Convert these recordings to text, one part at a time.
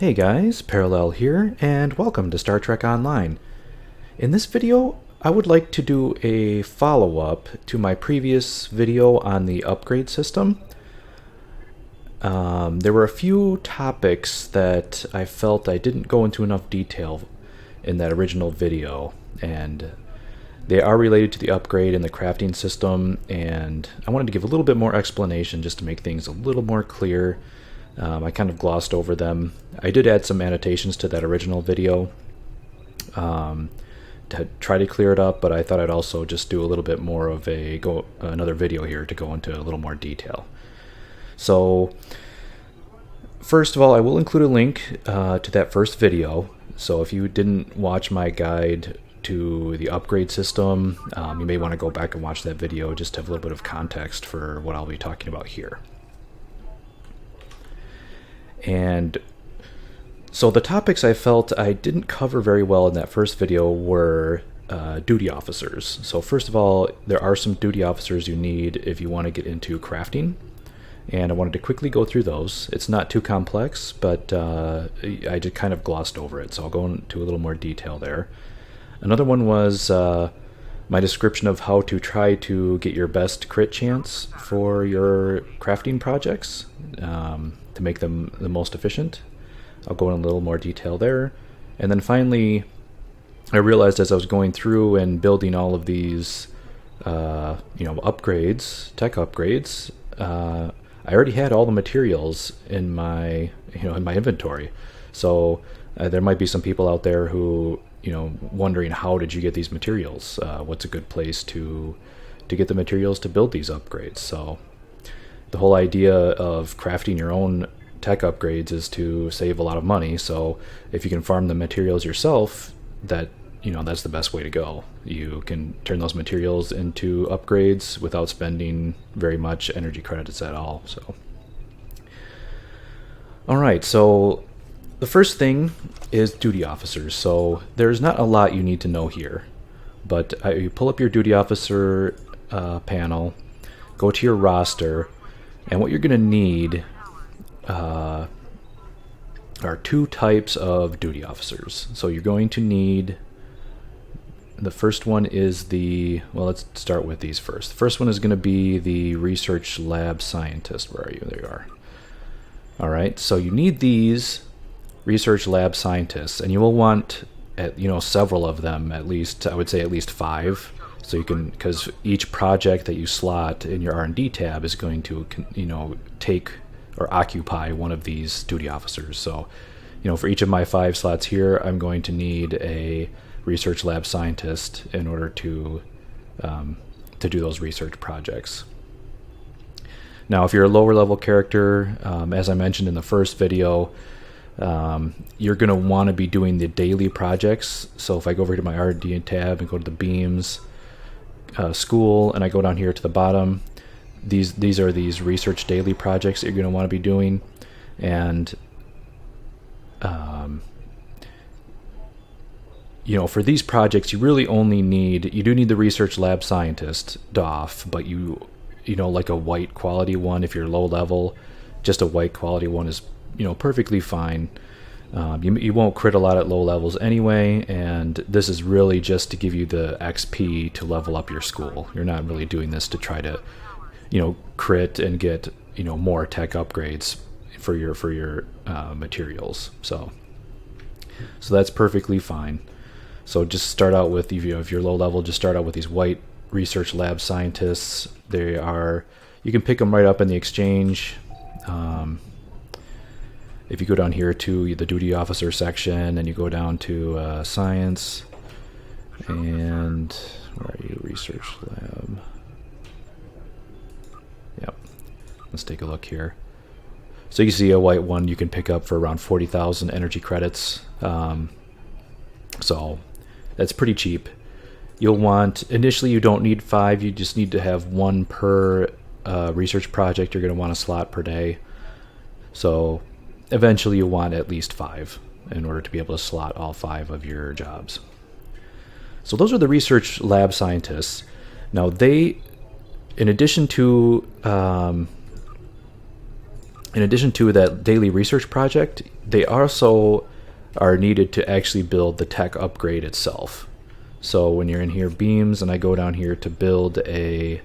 Hey guys, Parallel here, and welcome to Star Trek Online. In this video, I would like to do a follow-up to my previous video on the upgrade system. There were a few topics that I felt I didn't go into enough detail in that original video, and they are related to the upgrade and the crafting system, and I wanted to give a little bit more explanation just to make things a little more clear. I kind of glossed over them. I did add some annotations to that original video to try to clear it up, but I thought I'd also just do a little bit more of another video here to go into a little more detail. So first of all, I will include a link to that first video. So if you didn't watch my guide to the upgrade system, you may want to go back and watch that video just to have a little bit of context for what I'll be talking about here. And so the topics I felt I didn't cover very well in that first video were duty officers. So first of all, there are some duty officers you need if you want to get into crafting, and I wanted to quickly go through those. It's not too complex, but I just kind of glossed over it, so I'll go into a little more detail there. Another one was my description of how to try to get your best crit chance for your crafting projects, to make them the most efficient. I'll go in a little more detail there. And then finally, I realized as I was going through and building all of these upgrades, tech upgrades, I already had all the materials in my inventory. So there might be some people out there who wondering, how did you get these materials? What's a good place to get the materials to build these upgrades? So the whole idea of crafting your own tech upgrades is to save a lot of money. So if you can farm the materials yourself, that's the best way to go. You can turn those materials into upgrades without spending very much energy credits at all. So, all right. So the first thing is duty officers. So there's not a lot you need to know here, but you pull up your duty officer panel, go to your roster, and what you're going to need are two types of duty officers. So you're going to need, the first one is let's start with these first. The first one is going to be the research lab scientist. Where are you? There you are. All right, so you need these research lab scientists, and you will want several of them, at least, I would say at least 5. So you can, because each project that you slot in your R&D tab is going to, take or occupy one of these duty officers. So, for each of my 5 slots here, I'm going to need a research lab scientist in order to do those research projects. Now, if you're a lower level character, as I mentioned in the first video, you're going to want to be doing the daily projects. So if I go over to my R&D tab and go to the beams, school, and I go down here to the bottom, these are these research daily projects that you're going to want to be doing. And for these projects, you really only need the research lab scientist, Doff, but like a white quality one. If you're low level, just a white quality one is perfectly fine. You won't crit a lot at low levels anyway, and this is really just to give you the XP to level up your school. You're not really doing this to try to crit and get more tech upgrades for your materials. So that's perfectly fine. So just start out with, if you're low level, just start out with these white research lab scientists. You can pick them right up in the exchange. If you go down here to the duty officer section and you go down to science, and where are you? Research lab. Yep. Let's take a look here. So you can see a white one you can pick up for around 40,000 energy credits. So that's pretty cheap. Initially you don't need 5, you just need to have 1 per research project you're going to want to slot per day. So eventually you want at least 5 in order to be able to slot all 5 of your jobs. So those are the research lab scientists. Now they, in addition to in addition to that daily research project, they also are needed to actually build the tech upgrade itself. So when you're in here, beams, and I go down here to build a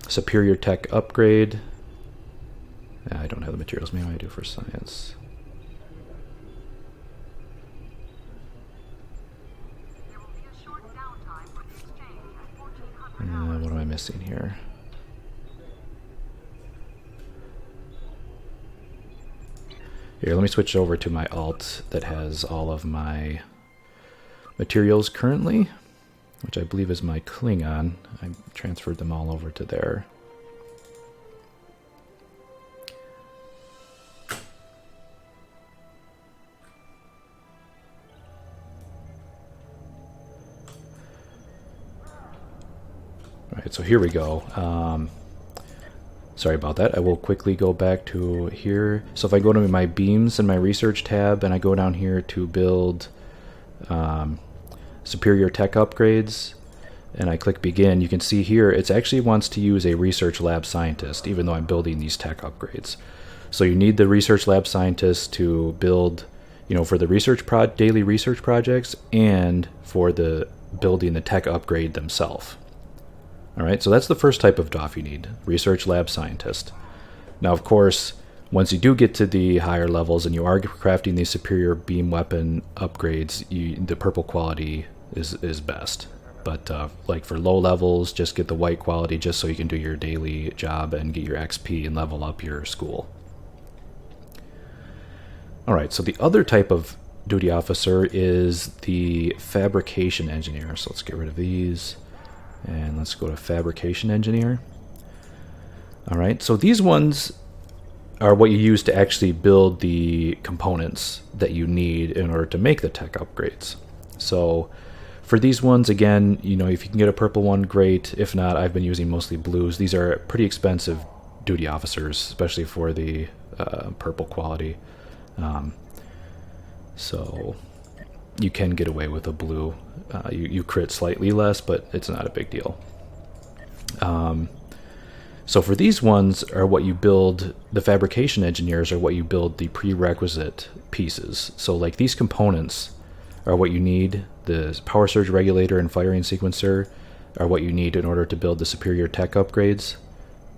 superior tech upgrade. I don't have the materials. Maybe I do for science. What am I missing here? Here, let me switch over to my alt that has all of my materials currently, which I believe is my Klingon. I transferred them all over to there. All right, so here we go. Sorry about that. I will quickly go back to here. So if I go to my beams and my research tab, and I go down here to build superior tech upgrades, and I click begin, you can see here it actually wants to use a research lab scientist, even though I'm building these tech upgrades. So you need the research lab scientist to build, for the daily research projects, and for the building the tech upgrade themselves. All right, so that's the first type of Doff you need, research lab scientist. Now, of course, once you do get to the higher levels and you are crafting these superior beam weapon upgrades, the purple quality is best. But like for low levels, just get the white quality just so you can do your daily job and get your XP and level up your school. All right, so the other type of duty officer is the fabrication engineer. So let's get rid of these. And let's go to fabrication engineer. All right, so these ones are what you use to actually build the components that you need in order to make the tech upgrades. So for these ones, again, if you can get a purple one, great. If not, I've been using mostly blues. These are pretty expensive duty officers, especially for the purple quality. So you can get away with a blue. You crit slightly less, but it's not a big deal. So for these ones are what you build, the fabrication engineers are what you build the prerequisite pieces. So like these components are what you need. The power surge regulator and firing sequencer are what you need in order to build the superior tech upgrades.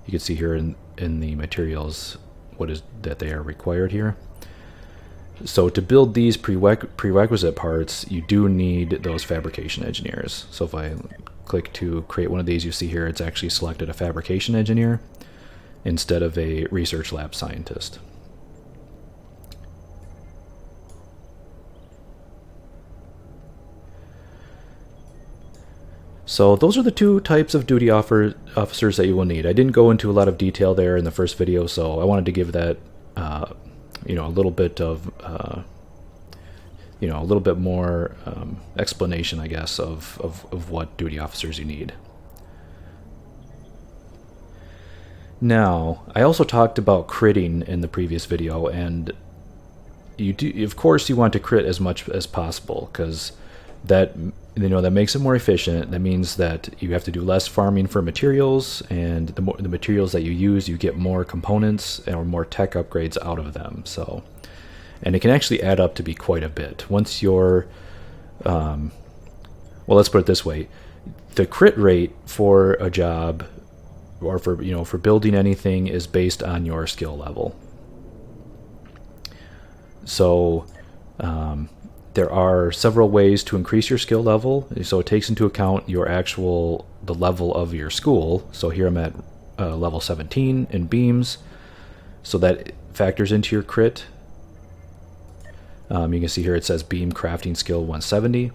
You can see here in the materials what is that they are required here. So to build these prerequisite parts, you do need those fabrication engineers. So if I click to create one of these, you see here it's actually selected a fabrication engineer instead of a research lab scientist. So those are the two types of duty officers that you will need. I didn't go into a lot of detail there in the first video, so I wanted to give that a little bit of a little bit more explanation, I guess, of what duty officers you need. Now, I also talked about critting in the previous video, and of course you want to crit as much as possible, because that makes it more efficient. That means that you have to do less farming for materials, and the materials that you use, you get more components or more tech upgrades out of them. So, and it can actually add up to be quite a bit. Once you're, well, let's put it this way: the crit rate for a job, or for building anything, is based on your skill level. So, there are several ways to increase your skill level. So it takes into account the level of your school. So here I'm at level 17 in beams. So that factors into your crit. You can see here it says beam crafting skill 170.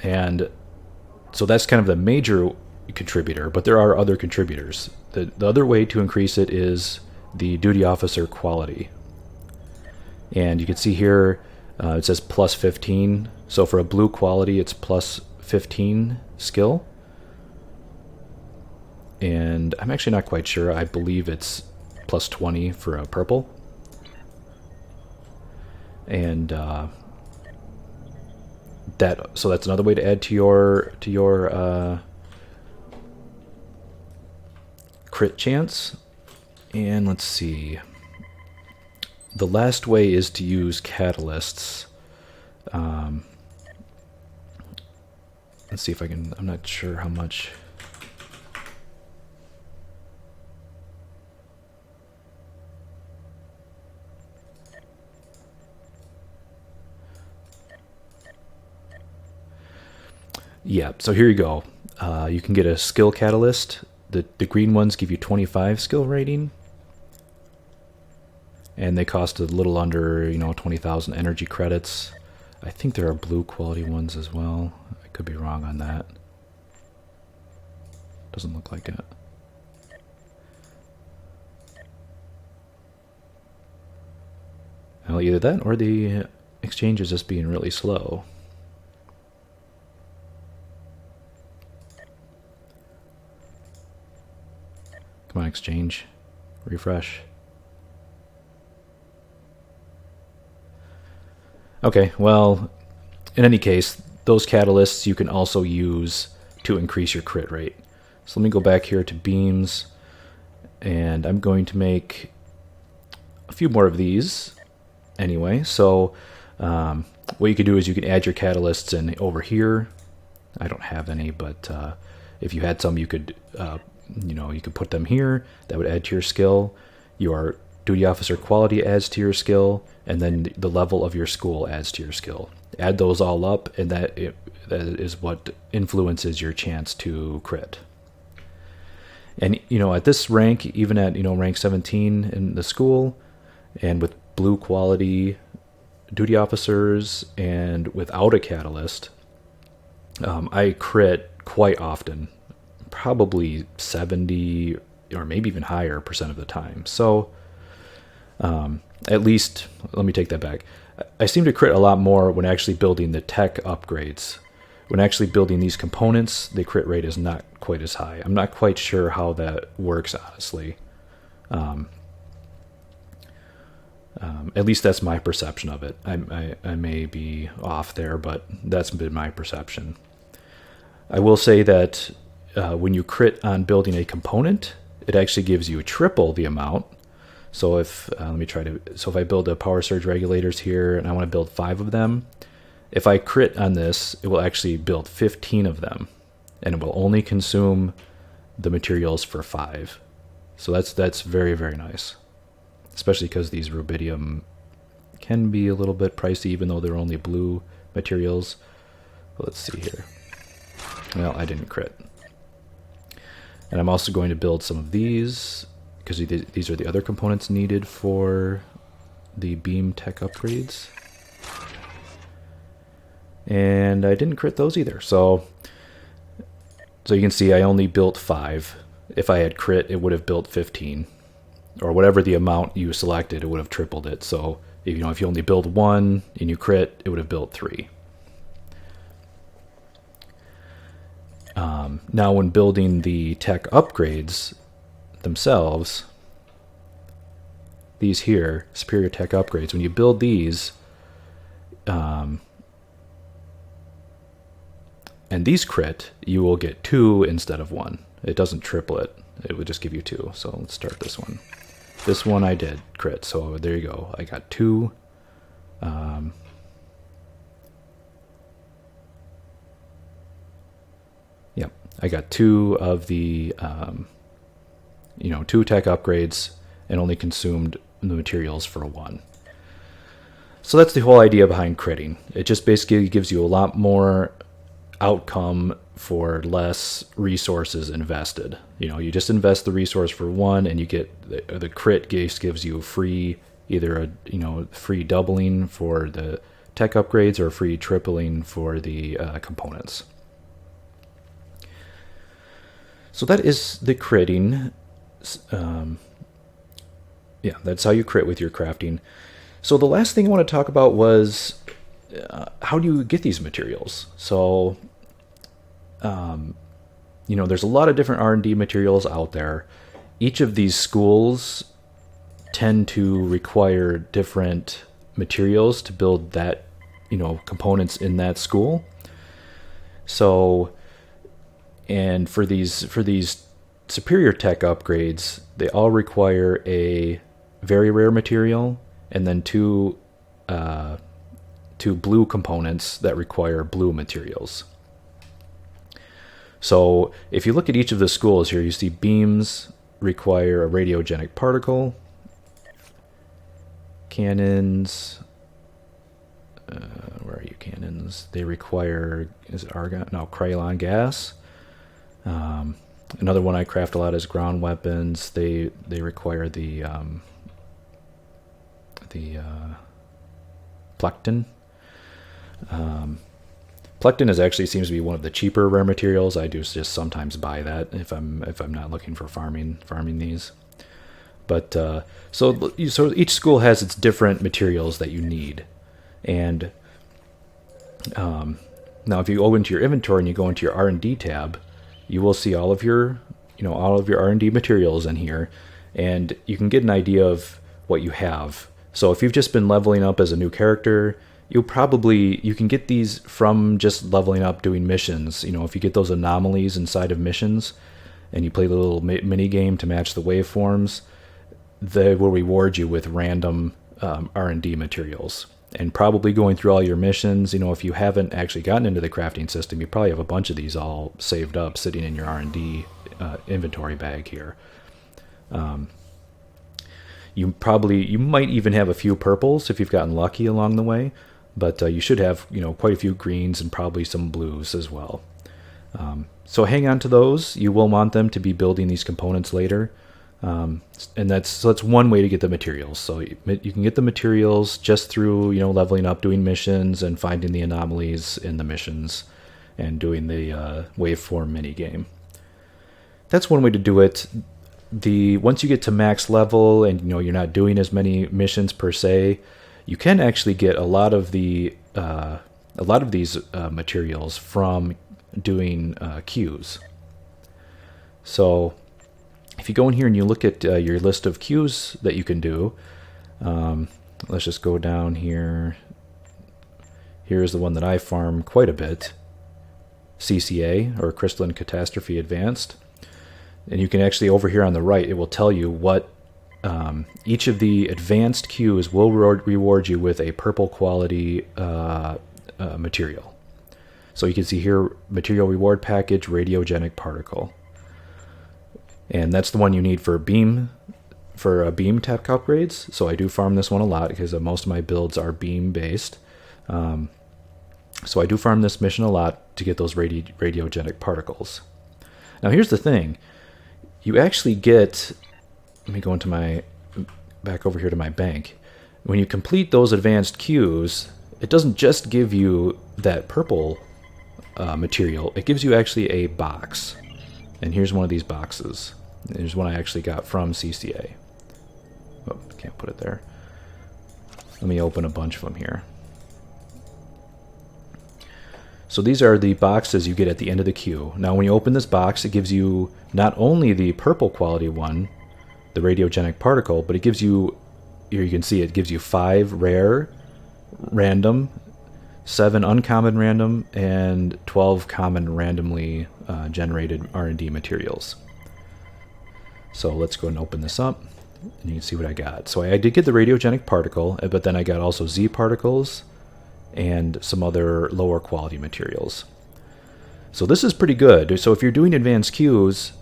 And so that's kind of the major contributor, but there are other contributors. The other way to increase it is the duty officer quality. And you can see here it says plus 15. So for a blue quality, it's plus 15 skill. And I'm actually not quite sure. I believe it's plus 20 for a purple. And so that's another way to add to your crit chance. And let's see. The last way is to use catalysts. Let's see if I can, I'm not sure how much. Yeah, so here you go. You can get a skill catalyst. The green ones give you 25 skill rating. And they cost a little under, 20,000 energy credits. I think there are blue quality ones as well. I could be wrong on that. Doesn't look like it. Well, either that or the exchange is just being really slow. Come on, exchange. Refresh. Okay, well, in any case, those catalysts you can also use to increase your crit rate. So let me go back here to beams, and I'm going to make a few more of these anyway. So what you can do is you can add your catalysts in over here. I don't have any, but if you had some, you could you could put them here. That would add to your skill. Your duty officer quality adds to your skill, and then the level of your school adds to your skill. Add those all up, and that is what influences your chance to crit. And at this rank, even at rank 17 in the school, and with blue quality duty officers and without a catalyst, I crit quite often, probably 70 or maybe even higher % of the time. So at least, let me take that back. I seem to crit a lot more when actually building the tech upgrades. When actually building these components, the crit rate is not quite as high. I'm not quite sure how that works, honestly. At least that's my perception of it. I may be off there, but that's been my perception. I will say that when you crit on building a component, it actually gives you triple the amount. So if if I build a power surge regulators here and I want to build 5 of them, if I crit on this, it will actually build 15 of them, and it will only consume the materials for 5. So that's very, very nice, especially because these rubidium can be a little bit pricey, even though they're only blue materials. Let's see here. Well, I didn't crit. And I'm also going to build some of these, because these are the other components needed for the beam tech upgrades. And I didn't crit those either. So you can see I only built 5. If I had crit, it would have built 15. Or whatever the amount you selected, it would have tripled it. So if you only build 1 and you crit, it would have built 3. Now when building the tech upgrades themselves, these here, superior tech upgrades, when you build these, and these crit, you will get 2 instead of 1. It doesn't triple it. It would just give you 2. So let's start this one. This one I did crit, so there you go. I got 2. Yep, I got 2 of the 2 tech upgrades and only consumed the materials for 1. So that's the whole idea behind critting. It just basically gives you a lot more outcome for less resources invested. You just invest the resource for 1 and you get the crit gives you free, either a free doubling for the tech upgrades or free tripling for the components. So that is the critting. Yeah, that's how you crit with your crafting. So the last thing I want to talk about was how do you get these materials? So there's a lot of different R&D materials out there. Each of these schools tend to require different materials to build that, components in that school. So, and for these superior tech upgrades, they all require a very rare material and then two blue components that require blue materials. So if you look at each of the schools here, you see beams require a radiogenic particle. Cannons, where are you, cannons? They require, is it argon? No, Krylon gas. Another one I craft a lot is ground weapons. They require the plectin. Plectin actually seems to be one of the cheaper rare materials. I do just sometimes buy that if I'm not looking for farming these. But so each school has its different materials that you need, and now if you go into your inventory and you go into your R&D tab, you will see all of your R&D materials in here, and you can get an idea of what you have. So if you've just been leveling up as a new character, you can get these from just leveling up doing missions. If you get those anomalies inside of missions and you play the little mini game to match the waveforms, they will reward you with random R&D materials. And probably going through all your missions, if you haven't actually gotten into the crafting system, you probably have a bunch of these all saved up sitting in your R&D inventory bag here. You might even have a few purples if you've gotten lucky along the way, but you should have quite a few greens and probably some blues as well. So hang on to those. You will want them to be building these components later. And that's one way to get the materials. So you can get the materials just through leveling up, doing missions, and finding the anomalies in the missions, and doing the waveform mini game. That's one way to do it. Once you get to max level and you're not doing as many missions per se, you can actually get a lot of these materials from doing queues. So if you go in here and you look at your list of queues that you can do, let's just go down here. Here's the one that I farm quite a bit, CCA, or Crystalline Catastrophe Advanced. And you can actually, over here on the right, it will tell you what each of the advanced queues will reward you with a purple quality material. So you can see here, material reward package, radiogenic particle. And that's the one you need for beam tech upgrades. So I do farm this one a lot because most of my builds are beam based. So I do farm this mission a lot to get those radiogenic particles. Now here's the thing. You actually get, let me go back over here to my bank. When you complete those advanced queues, it doesn't just give you that purple material. It gives you actually a box. And here's one of these boxes. Here's one I actually got from CCA. Oh, can't put it there. Let me open a bunch of them here. So these are the boxes you get at the end of the queue. Now when you open this box, it gives you not only the purple quality one, the radiogenic particle, but it gives you, here you can see it gives you 5 rare, random, 7 uncommon random, and 12 common randomly generated R&D materials. So let's go and open this up, and you can see what I got. So I did get the radiogenic particle, but then I got also Z particles and some other lower quality materials. So this is pretty good. So if you're doing advanced queues,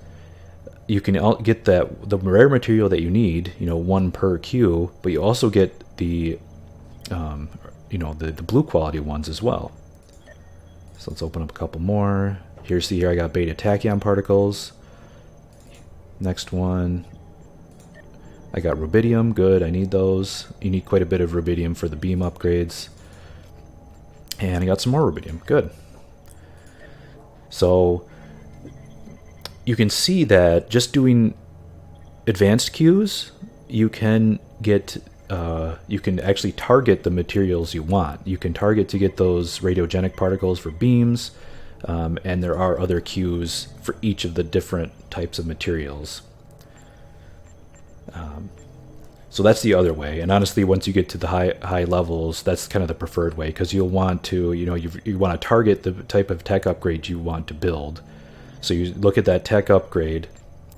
you can get the rare material that you need, 1 per queue, but you also get the blue quality ones as well. So let's open up a couple more. Here I got beta tachyon particles. Next one, I got rubidium. Good, I need those. You need quite a bit of rubidium for the beam upgrades. And I got some more rubidium. Good. So you can see that just doing advanced queues, you can get you can actually target the materials you want. You can target to get those radiogenic particles for beams, and there are other queues for each of the different types of materials. So that's the other way. And honestly, once you get to the high levels, that's kind of the preferred way, because you'll want to, you want to target the type of tech upgrade you want to build. So you look at that tech upgrade,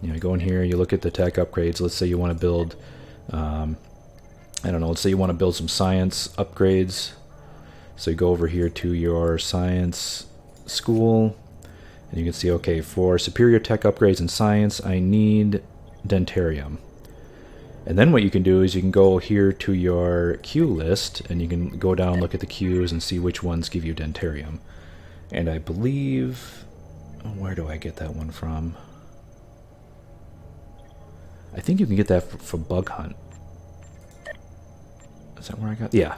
You know, go in here, you look at the tech upgrades. Let's say you want to build, I don't know, let's say you want to build some science upgrades. So you go over here to your science school, and you can see, okay, for superior tech upgrades in science, I need dentarium. And then what you can do is you can go here to your queue list, and you can go down, look at the queues, and see which ones give you dentarium. And I believe, where do I get that one from? I think you can get that from Bug Hunt. Is that where I got? Yeah.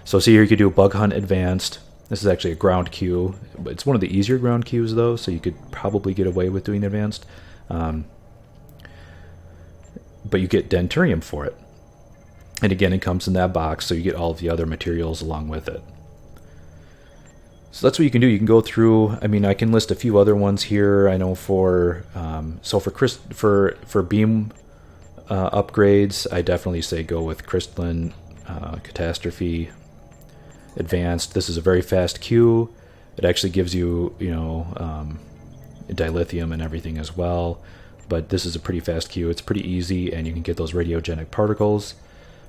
So see here, you could do Bug Hunt Advanced. This is actually a ground queue. But it's one of the easier ground queues, though, so you could probably get away with doing Advanced. But you get dentarium for it. And again, it comes in that box, so you get all of the other materials along with it. So that's what you can do. You can go through. I mean, I can list a few other ones here. I know for for beam upgrades, I definitely say go with crystalline catastrophe advanced. This is a very fast queue. It actually gives you, dilithium and everything as well. But this is a pretty fast queue. It's pretty easy, and you can get those radiogenic particles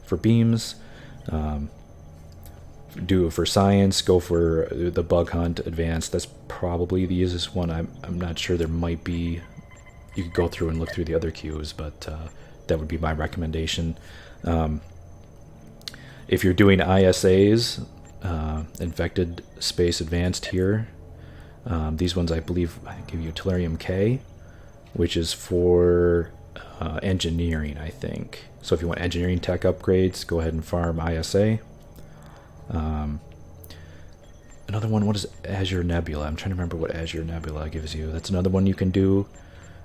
for beams. Do it for science. Go for the Bug Hunt Advanced. That's probably the easiest one. I'm not sure. There might be. You could go through and look through the other queues, but that would be my recommendation. If you're doing ISAs, Infected Space Advanced here, these ones I believe give you Tellurium K, which is for engineering, I think. So if you want engineering tech upgrades, go ahead and farm ISA. Another one, what is Azure Nebula? I'm trying to remember what Azure Nebula gives you. That's another one you can do.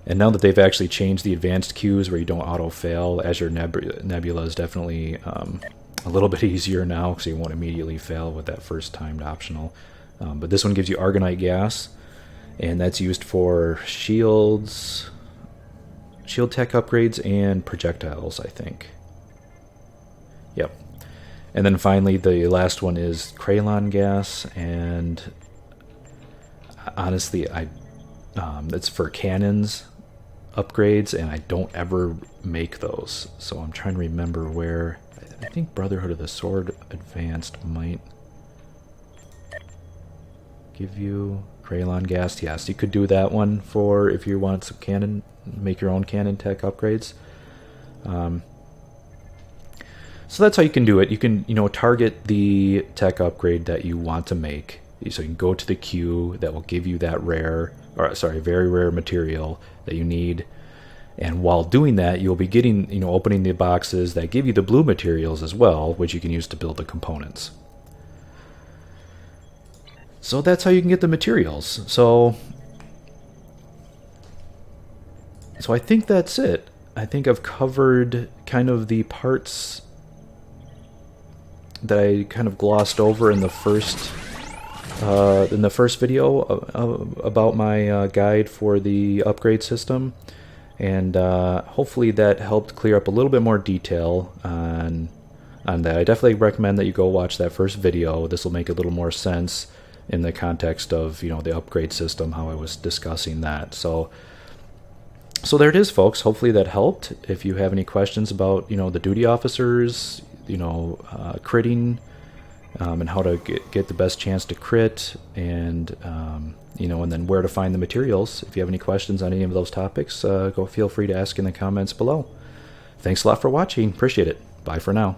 And now that they've actually changed the advanced queues where you don't auto-fail, Azure Nebula is definitely a little bit easier now, because you won't immediately fail with that first timed optional. But this one gives you argonite gas, and that's used for shields, shield tech upgrades, and projectiles, I think. Yep. And then finally, the last one is Kralon gas, and honestly, it's for cannons upgrades, and I don't ever make those. So I'm trying to remember where. I think Brotherhood of the Sword Advanced might give you Kralon gas. Yes, you could do that one for if you want some cannon, make your own cannon tech upgrades. So that's how you can do it. You can, target the tech upgrade that you want to make. So you can go to the queue that will give you that very rare material that you need. And while doing that, you'll be getting, opening the boxes that give you the blue materials as well, which you can use to build the components. So that's how you can get the materials. So I think that's it. I think I've covered kind of the parts that I kind of glossed over in the first video about my guide for the upgrade system, and hopefully that helped clear up a little bit more detail on that. I definitely recommend that you go watch that first video. This will make a little more sense in the context of the upgrade system, how I was discussing that. So there it is, folks. Hopefully that helped. If you have any questions about the duty officers, critting, and how to get the best chance to crit, and and then where to find the materials. If you have any questions on any of those topics, go feel free to ask in the comments below. Thanks a lot for watching. Appreciate it. Bye for now.